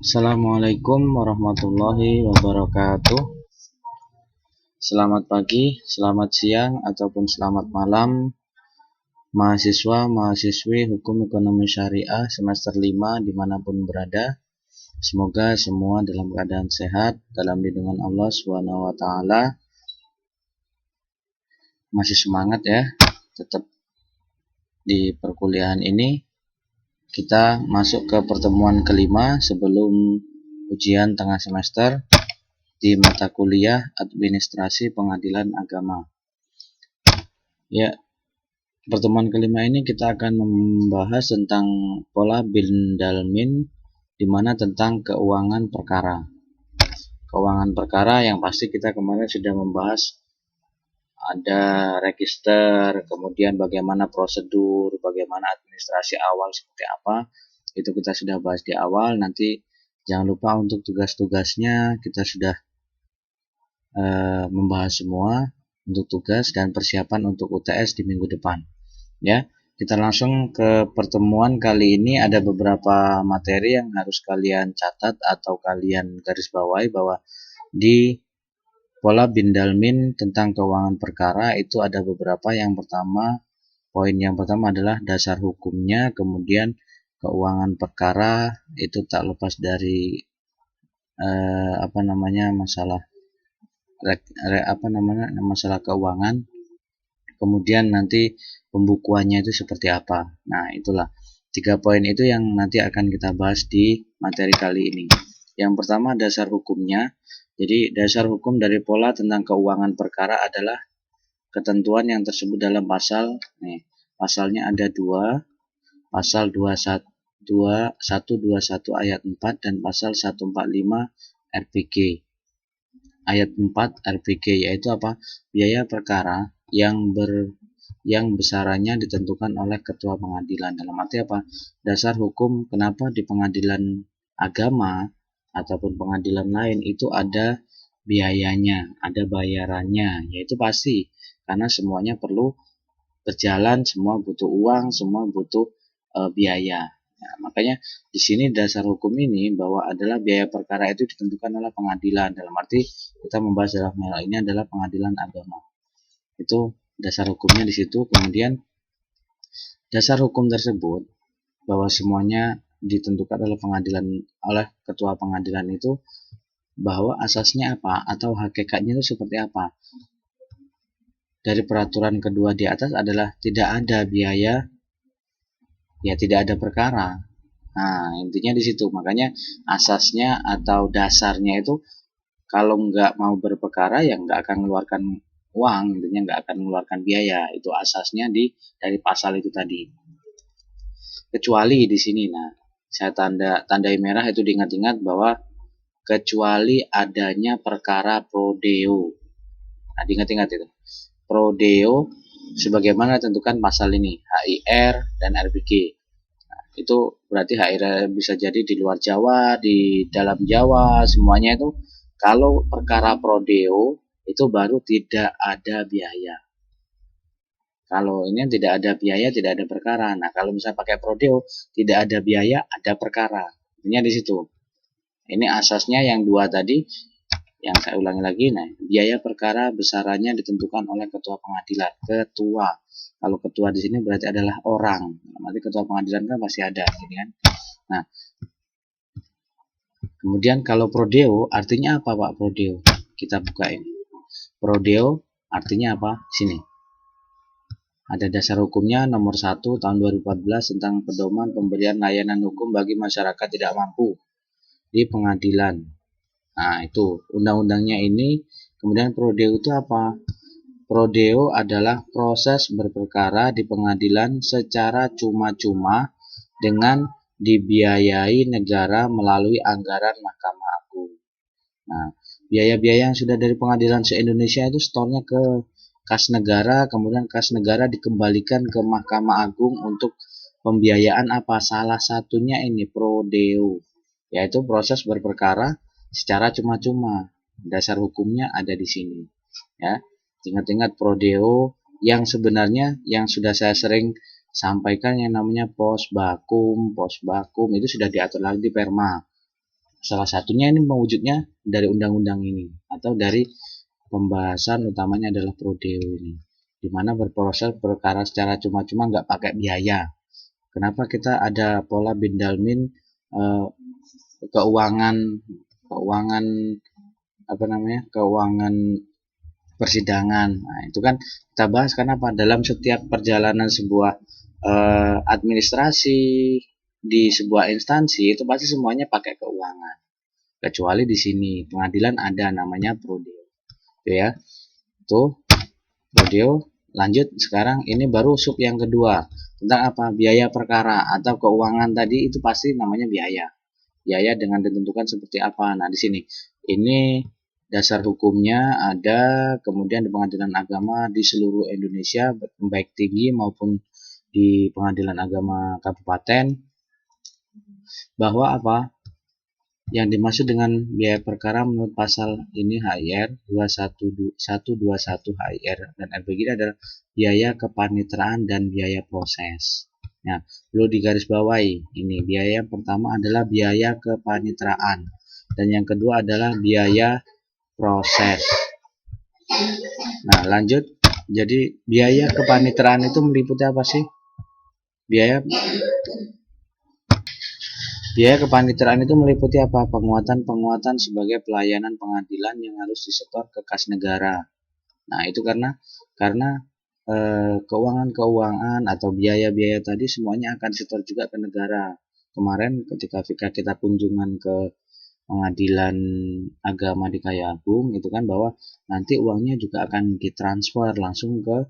Assalamualaikum warahmatullahi wabarakatuh. Selamat pagi, selamat siang, ataupun selamat malam mahasiswa, mahasiswi Hukum Ekonomi Syariah semester 5 dimanapun berada. Semoga semua dalam keadaan sehat, dalam lindungan Allah SWT. Masih semangat ya, tetap di perkuliahan ini. Kita masuk ke pertemuan kelima sebelum ujian tengah semester di mata kuliah Administrasi Pengadilan Agama. Ya, pertemuan kelima ini kita akan membahas tentang pola bin dalmin, di mana tentang keuangan perkara. Keuangan perkara yang pasti kita kemarin sudah membahas ada register, kemudian bagaimana prosedur, bagaimana administrasi awal seperti apa. Itu kita sudah bahas di awal. Nanti jangan lupa untuk tugas-tugasnya kita sudah membahas semua untuk tugas dan persiapan untuk UTS di minggu depan. Ya, kita langsung ke pertemuan kali ini. Ada beberapa materi yang harus kalian catat atau kalian garis bawahi bahwa di pola bin dalmin tentang keuangan perkara itu ada beberapa. Yang pertama, poin yang pertama adalah dasar hukumnya, kemudian keuangan perkara itu tak lepas dari masalah keuangan, kemudian nanti pembukuannya itu seperti apa. Nah, itulah 3 poin itu yang nanti akan kita bahas di materi kali ini. Yang pertama, dasar hukumnya. Jadi dasar hukum dari pola tentang keuangan perkara adalah ketentuan yang tersebut dalam pasal, pasalnya ada 2, pasal 121 ayat 4 dan pasal 145 RPG. Ayat 4 RPG yaitu apa? Biaya perkara yang besarannya ditentukan oleh ketua pengadilan. Dalam arti apa? Dasar hukum kenapa di pengadilan agama ataupun pengadilan lain itu ada biayanya, ada bayarannya, yaitu pasti karena semuanya perlu berjalan, semua butuh uang, semua butuh biaya. Nah, makanya di sini dasar hukum ini bahwa adalah biaya perkara itu ditentukan oleh pengadilan. Dalam arti kita membahas dalam hal ini adalah pengadilan agama. Itu dasar hukumnya di situ. Kemudian dasar hukum tersebut bahwa semuanya ditentukan oleh pengadilan, oleh ketua pengadilan itu, bahwa asasnya apa atau hakikatnya itu seperti apa. Dari peraturan kedua di atas adalah tidak ada biaya, ya tidak ada perkara. Nah, intinya di situ. Makanya asasnya atau dasarnya itu kalau nggak mau berperkara ya nggak akan mengeluarkan uang, intinya nggak akan mengeluarkan biaya. Itu asasnya dari pasal itu tadi. Kecuali di sini, nah saya tandai merah itu diingat-ingat bahwa kecuali adanya perkara pro deo. Nah, diingat-ingat itu. Pro deo sebagaimana ditentukan pasal ini, HIR dan RPG. Nah, itu berarti HIR bisa jadi di luar Jawa, di dalam Jawa, semuanya itu. Kalau perkara pro deo itu baru tidak ada biaya. Kalau ini tidak ada biaya, tidak ada perkara. Nah, kalau misalnya pakai pro deo, tidak ada biaya, ada perkara. Intinya di situ. Ini asasnya yang 2 tadi, yang saya ulangi lagi. Nah, biaya perkara besarannya ditentukan oleh ketua pengadilan. Ketua. Kalau ketua di sini berarti adalah orang. Nanti ketua pengadilan kan pasti ada, gitu kan. Nah, kemudian kalau pro deo artinya apa, Pak? Pro deo. Kita buka ini. Pro deo artinya apa? Sini. Ada dasar hukumnya nomor 1 tahun 2014 tentang pedoman pemberian layanan hukum bagi masyarakat tidak mampu di pengadilan. Nah, itu undang-undangnya ini. Kemudian pro deo itu apa? Pro deo adalah proses berperkara di pengadilan secara cuma-cuma dengan dibiayai negara melalui anggaran Mahkamah Agung. Nah, biaya-biaya yang sudah dari pengadilan se-Indonesia itu setornya ke kas negara, kemudian kas negara dikembalikan ke Mahkamah Agung untuk pembiayaan apa? Salah satunya ini pro deo, yaitu proses berperkara secara cuma-cuma. Dasar hukumnya ada di sini. Ya, ingat-ingat pro deo yang sebenarnya yang sudah saya sering sampaikan yang namanya pos bakum itu sudah diatur lagi di Perma. Salah satunya ini mewujudnya dari undang-undang ini atau dari pembahasan utamanya adalah prodeo ini, dimana berproses perkara secara cuma-cuma nggak pakai biaya. Kenapa kita ada pola Bindalmin keuangan keuangan apa namanya keuangan persidangan. Nah, itu kan kita bahas kenapa dalam setiap perjalanan sebuah administrasi di sebuah instansi itu pasti semuanya pakai keuangan. Kecuali di sini pengadilan ada namanya prodeo. Itu ya. Tuh, prodeo. Lanjut sekarang ini baru sub yang kedua. Tentang apa? Biaya perkara atau keuangan tadi itu pasti namanya biaya. Biaya dengan ditentukan seperti apa. Nah, di sini ini dasar hukumnya ada, kemudian di pengadilan agama di seluruh Indonesia baik tinggi maupun di pengadilan agama kabupaten, bahwa apa yang dimaksud dengan biaya perkara menurut pasal ini HIR 121 HIR dan RPG adalah biaya kepanitraan dan biaya proses. Nah, perlu digarisbawahi ini biaya yang pertama adalah biaya kepanitraan dan yang kedua adalah biaya proses. Nah, lanjut. Jadi biaya kepanitraan itu meliputi apa sih? Biaya kepanitraan itu meliputi apa? Penguatan sebagai pelayanan pengadilan yang harus disetor ke kas negara. Nah, itu karena keuangan-keuangan atau biaya-biaya tadi semuanya akan disetor juga ke negara. Kemarin ketika kita kunjungan ke pengadilan agama di Kayagung itu kan bahwa nanti uangnya juga akan ditransfer langsung ke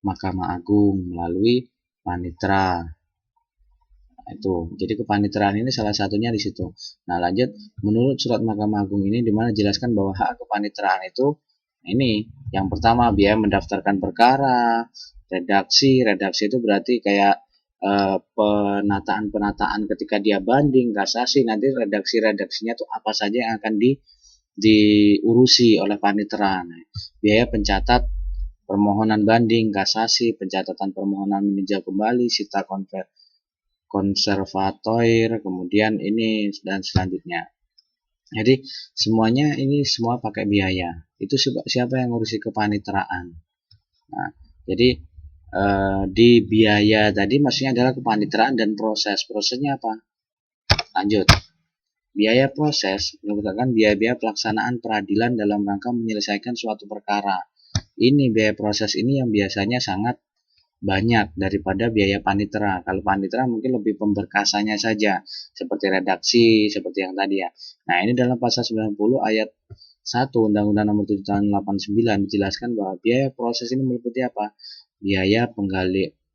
Mahkamah Agung melalui panitra. Itu jadi kepanitraan ini salah satunya di situ. Nah, lanjut menurut surat Mahkamah Agung ini dimana jelaskan bahwa hak kepanitraan itu ini yang pertama biaya mendaftarkan perkara, redaksi itu berarti kayak penataan ketika dia banding, kasasi, nanti redaksinya tuh apa saja yang akan diurusi oleh panitera. Nah, biaya pencatat permohonan banding, kasasi, pencatatan permohonan meninjau kembali, sita konservator, kemudian ini dan selanjutnya. Jadi semuanya ini semua pakai biaya. Itu siapa yang ngurusi kepanitraan. Nah, jadi di biaya tadi maksudnya adalah kepanitraan dan prosesnya apa? Lanjut. Biaya proses merupakan biaya-biaya pelaksanaan peradilan dalam rangka menyelesaikan suatu perkara. Ini biaya proses ini yang biasanya sangat banyak daripada biaya panitera. Kalau panitera mungkin lebih pemberkasannya saja, seperti redaksi, seperti yang tadi ya. Nah, ini dalam pasal 90 ayat 1 Undang-Undang Nomor 7 Tahun 89 dijelaskan bahwa biaya proses ini meliputi apa? Biaya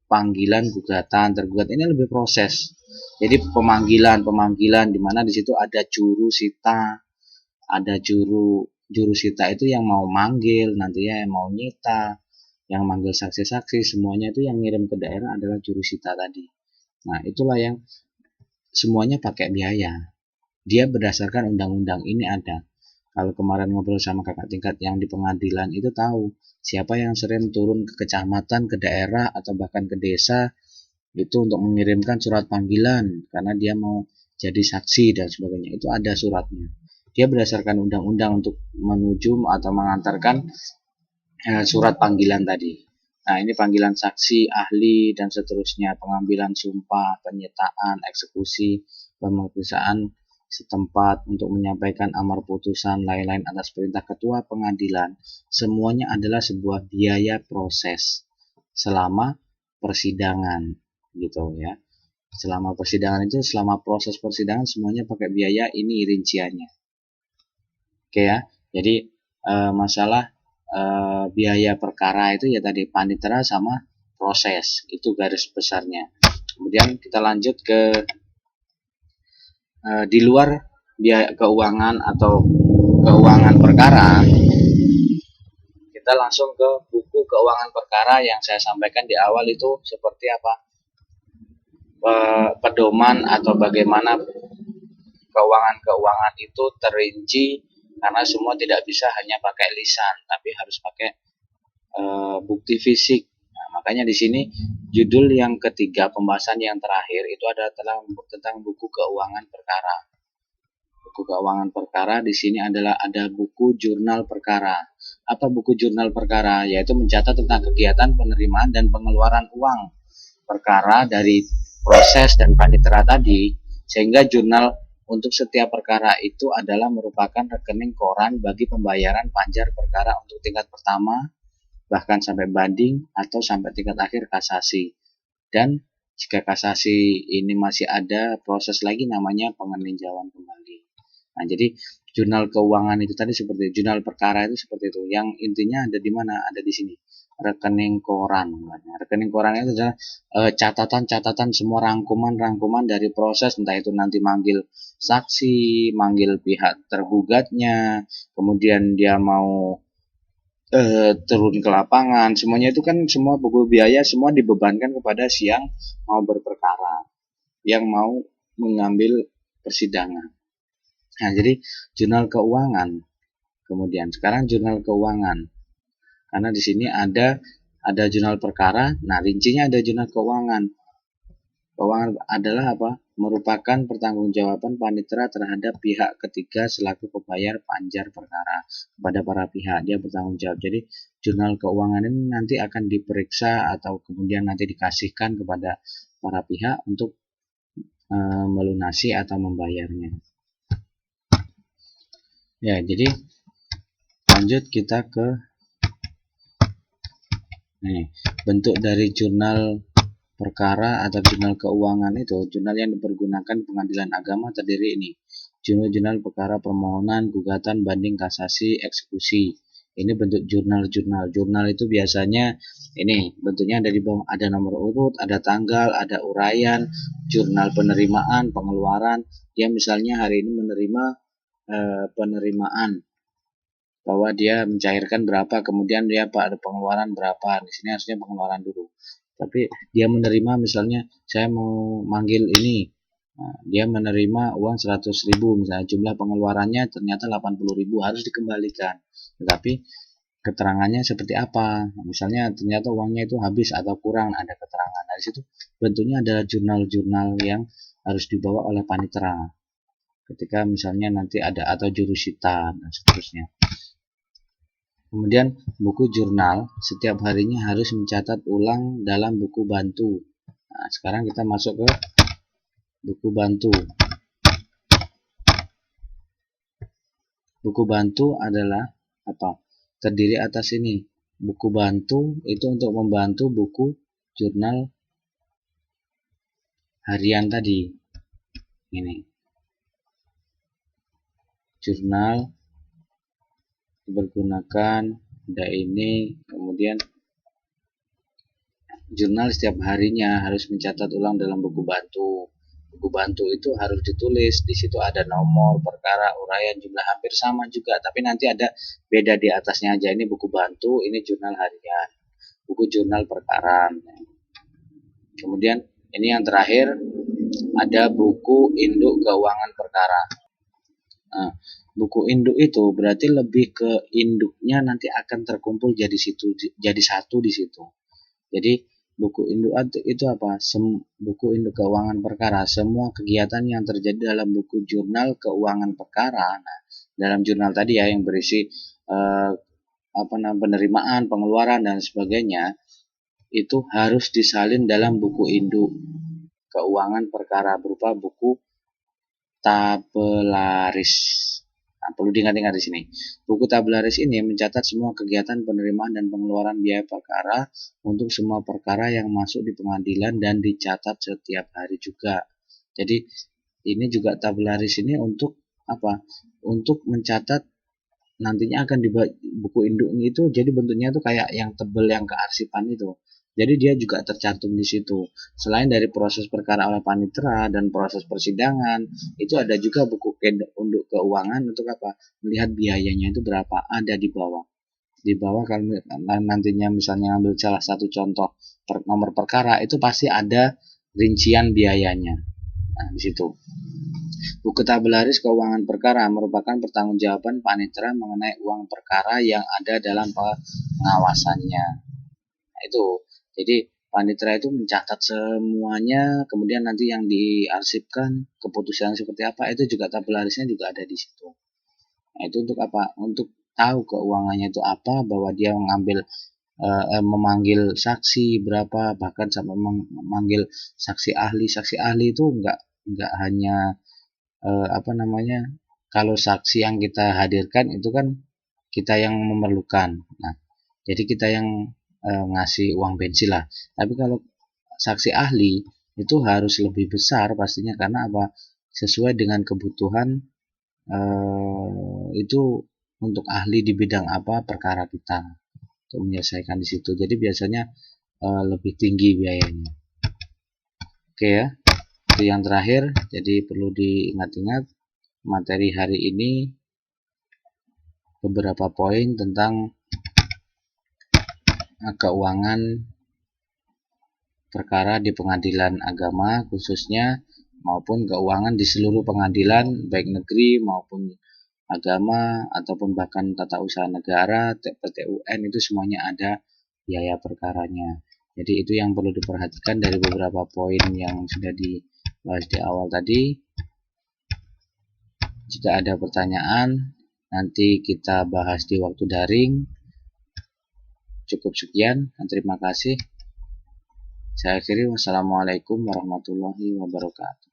panggilan gugatan, tergugat ini lebih proses. Jadi pemanggilan di mana di situ ada juru sita, ada juru sita itu yang mau manggil, nantinya yang mau nyita, yang manggil saksi-saksi, semuanya itu yang ngirim ke daerah adalah juru sita tadi. Nah, itulah yang semuanya pakai biaya. Dia berdasarkan undang-undang ini ada. Kalau kemarin ngobrol sama kakak tingkat yang di pengadilan itu tahu siapa yang sering turun ke kecamatan, ke daerah, atau bahkan ke desa itu untuk mengirimkan surat panggilan karena dia mau jadi saksi dan sebagainya. Itu ada suratnya. Dia berdasarkan undang-undang untuk menuju atau mengantarkan surat panggilan tadi. Nah, ini panggilan saksi, ahli, dan seterusnya, pengambilan sumpah, penyitaan, eksekusi, pemeriksaan setempat untuk menyampaikan amar putusan, lain-lain atas perintah ketua pengadilan. Semuanya adalah sebuah biaya proses selama persidangan, gitu ya. Selama persidangan itu, selama proses persidangan semuanya pakai biaya, ini rinciannya. Oke ya, jadi masalah biaya perkara itu ya tadi panitera sama proses, itu garis besarnya. Kemudian kita lanjut ke di luar biaya keuangan atau keuangan perkara, kita langsung ke buku keuangan perkara yang saya sampaikan di awal itu seperti apa pedoman atau bagaimana keuangan itu terinci, karena semua tidak bisa hanya pakai lisan tapi harus pakai bukti fisik. Nah, makanya di sini judul yang ketiga pembahasan yang terakhir itu adalah tentang buku keuangan perkara. Buku keuangan perkara di sini adalah ada buku jurnal perkara. Apa buku jurnal perkara? Yaitu mencatat tentang kegiatan penerimaan dan pengeluaran uang perkara dari proses dan panitera tadi, sehingga jurnal untuk setiap perkara itu adalah merupakan rekening koran bagi pembayaran panjar perkara untuk tingkat pertama, bahkan sampai banding atau sampai tingkat akhir kasasi. Dan jika kasasi ini masih ada proses lagi namanya pengeninjauan kembali. Nah, jadi jurnal keuangan itu tadi seperti jurnal perkara itu seperti itu. Yang intinya ada di mana? Ada di sini. Rekening koran. Rekening koran itu adalah catatan-catatan semua rangkuman-rangkuman dari proses, entah itu nanti manggil saksi, manggil pihak tergugatnya, kemudian dia mau turun ke lapangan, semuanya itu kan semua buku biaya semua dibebankan kepada si yang mau berperkara, yang mau mengambil persidangan. Nah, jadi jurnal keuangan. Kemudian sekarang jurnal keuangan. Karena di sini ada jurnal perkara, nah rincinya ada jurnal keuangan. Keuangan adalah apa? Merupakan pertanggungjawaban panitera terhadap pihak ketiga selaku pembayar panjar perkara kepada para pihak. Dia bertanggung jawab. Jadi jurnal keuangan ini nanti akan diperiksa atau kemudian nanti dikasihkan kepada para pihak untuk melunasi atau membayarnya. Ya, jadi lanjut kita ke bentuk dari jurnal perkara atau jurnal keuangan itu. Jurnal yang dipergunakan pengadilan agama terdiri ini: jurnal perkara permohonan, gugatan, banding, kasasi, eksekusi. Ini bentuk jurnal-jurnal. Jurnal itu biasanya ini bentuknya ada di bawah, ada nomor urut, ada tanggal, ada uraian, jurnal penerimaan, pengeluaran. Dia misalnya hari ini menerima penerimaan bahwa dia mencairkan berapa, kemudian dia ada pengeluaran berapa. Di sini harusnya pengeluaran dulu. Tapi dia menerima misalnya saya mau manggil ini, nah, dia menerima uang 100.000 misalnya, jumlah pengeluarannya ternyata 80.000, harus dikembalikan. Tetapi keterangannya seperti apa? Misalnya ternyata uangnya itu habis atau kurang, ada keterangan. Dari situ bentuknya adalah jurnal-jurnal yang harus dibawa oleh panitera. Ketika misalnya nanti ada atau jurusita dan seterusnya. Kemudian buku jurnal setiap harinya harus mencatat ulang dalam buku bantu. Nah, sekarang kita masuk ke buku bantu. Buku bantu adalah apa? Terdiri atas ini. Buku bantu itu untuk membantu buku jurnal harian tadi. Ini. Jurnal dipergunakan, ada ini, kemudian jurnal setiap harinya harus mencatat ulang dalam buku bantu. Buku bantu itu harus ditulis, di situ ada nomor perkara, uraian, jumlah hampir sama juga, tapi nanti ada beda di atasnya aja. Ini buku bantu, ini jurnal harian, buku jurnal perkara. Kemudian ini yang terakhir ada buku induk keuangan perkara. Nah, buku induk itu berarti lebih ke induknya nanti akan terkumpul jadi satu di situ. Jadi buku induk itu apa? Buku induk keuangan perkara, semua kegiatan yang terjadi dalam buku jurnal keuangan perkara. Nah, dalam jurnal tadi ya yang berisi penerimaan, pengeluaran dan sebagainya, itu harus disalin dalam buku induk keuangan perkara berupa buku tabelaris. Nah, perlu diingat-ingat di sini. Buku tabelaris ini mencatat semua kegiatan penerimaan dan pengeluaran biaya perkara untuk semua perkara yang masuk di pengadilan dan dicatat setiap hari juga. Jadi ini juga tabelaris ini untuk apa? Untuk mencatat nantinya akan di buku induk itu, jadi bentuknya itu kayak yang tebel yang kearsipan itu. Jadi dia juga tercantum di situ. Selain dari proses perkara oleh panitera dan proses persidangan, itu ada juga buku induk keuangan untuk apa? Melihat biayanya itu berapa, ada di bawah. Di bawah kalau nantinya misalnya ambil salah satu contoh nomor perkara, itu pasti ada rincian biayanya. Nah, di situ. Buku tabelaris keuangan perkara merupakan pertanggungjawaban panitera mengenai uang perkara yang ada dalam pengawasannya. Nah, itu. Jadi Panitera itu mencatat semuanya, kemudian nanti yang diarsipkan keputusan seperti apa itu juga tabularisnya juga ada di situ. Nah, itu untuk apa? Untuk tahu keuangannya itu apa, bahwa dia memanggil saksi berapa, bahkan sampai memanggil saksi ahli. Saksi ahli itu enggak hanya apa namanya, kalau saksi yang kita hadirkan itu kan kita yang memerlukan. Nah, jadi kita yang ngasih uang bensin lah. Tapi kalau saksi ahli itu harus lebih besar pastinya, karena apa? Sesuai dengan kebutuhan itu untuk ahli di bidang apa perkara kita untuk menyelesaikan di situ. Jadi biasanya lebih tinggi biayanya. Oke ya, itu yang terakhir. Jadi perlu diingat-ingat materi hari ini beberapa poin tentang keuangan perkara di pengadilan agama khususnya, maupun keuangan di seluruh pengadilan baik negeri maupun agama ataupun bahkan tata usaha negara, PT UN, itu semuanya ada biaya perkaranya. Jadi itu yang perlu diperhatikan dari beberapa poin yang sudah dibahas di awal tadi. Jika ada pertanyaan nanti kita bahas di waktu daring. Cukup sekian dan terima kasih. Saya akhiri, wassalamualaikum warahmatullahi wabarakatuh.